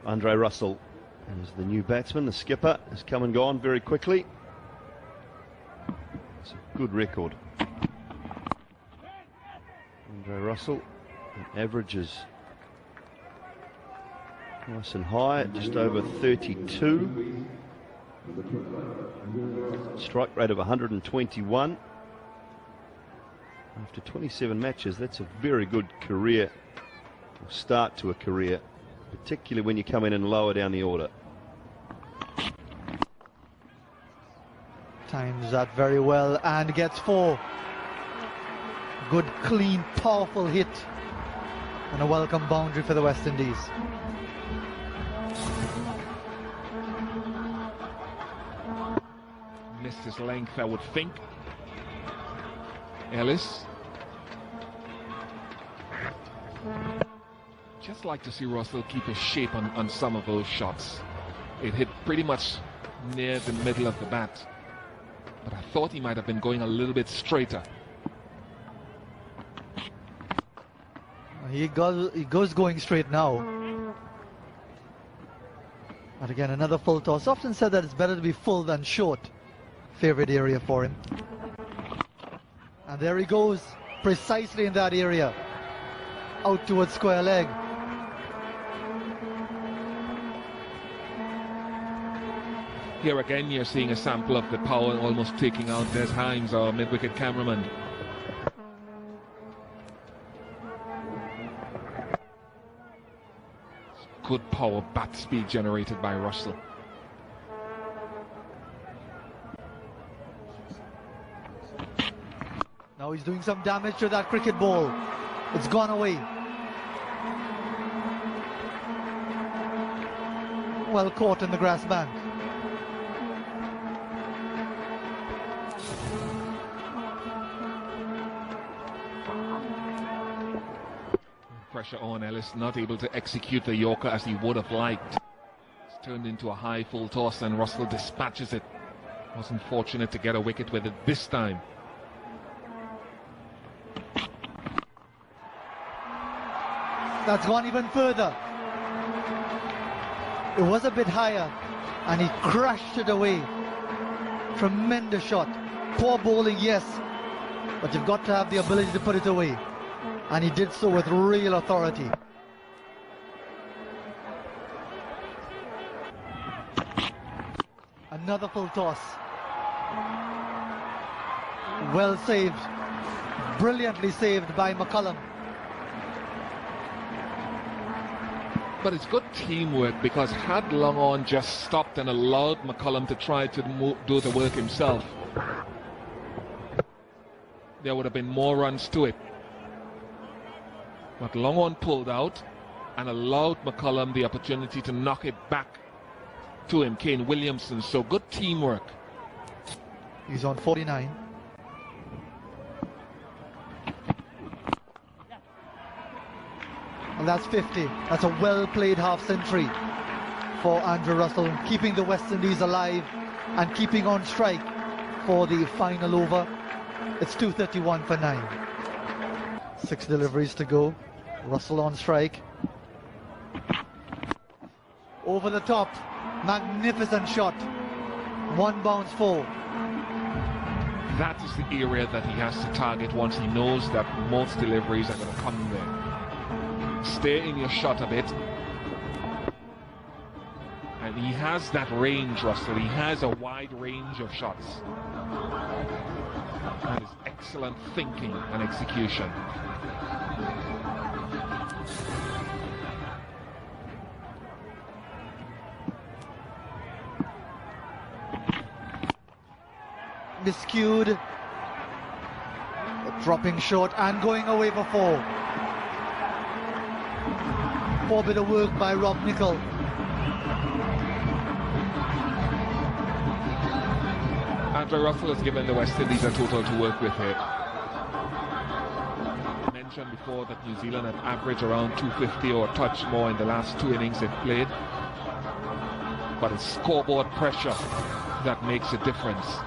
Andre Russell is the new batsman. The skipper has come and gone very quickly. It's a good record. Andre Russell averages nice and high at just over 32. Strike rate of 121. After 27 matches, that's a very good career, or start to a career, particularly when you come in and lower down the order. Times that very well and gets 4. Good, clean, powerful hit and a welcome boundary for the West Indies. Missed his length, I would think. Ellis. Just like to see Russell keep his shape on some of those shots. It hit pretty much near the middle of the bat, but I thought he might have been going a little bit straighter. He goes going straight now. But again, another full toss. Often said that it's better to be full than short. Favorite area for him. And there he goes, precisely in that area. Out towards square leg. Here again, you're seeing a sample of the power almost taking out Des Himes, our mid-wicket cameraman. Good power bat speed generated by Russell. Now he's doing some damage to that cricket ball. It's gone away. Well caught in the grass bank. Pressure on Ellis, not able to execute the Yorker as he would have liked. It's turned into a high full toss and Russell dispatches it. Wasn't fortunate to get a wicket with it this time. That's gone even further. It was a bit higher and he crashed it away. Tremendous shot. Poor bowling, yes, but you've got to have the ability to put it away. And he did so with real authority. Another full toss. Well saved. Brilliantly saved by McCullum. But it's good teamwork, because had Long On just stopped and allowed McCullum to try to do the work himself, there would have been more runs to it. But Long On pulled out and allowed McCullum the opportunity to knock it back to him, Kane Williamson. So good teamwork. He's on 49. And that's 50. That's a well-played half-century for Andre Russell, keeping the West Indies alive and keeping on strike for the final over. It's 2:31 for 9. 6 deliveries to go. Russell on strike. Over the top. Magnificent shot. 1 bounce 4. That is the area that he has to target once he knows that most deliveries are going to come there. Stay in your shot a bit. And he has that range, Russell. He has a wide range of shots. That is excellent thinking and execution. Miscued. Dropping short and going away for 4. Poor bit of work by Rob Nicol. Andre Russell has given the West Indies a total to work with here. I mentioned before that New Zealand have averaged around 250 or a touch more in the last 2 innings they've played. But it's scoreboard pressure that makes a difference.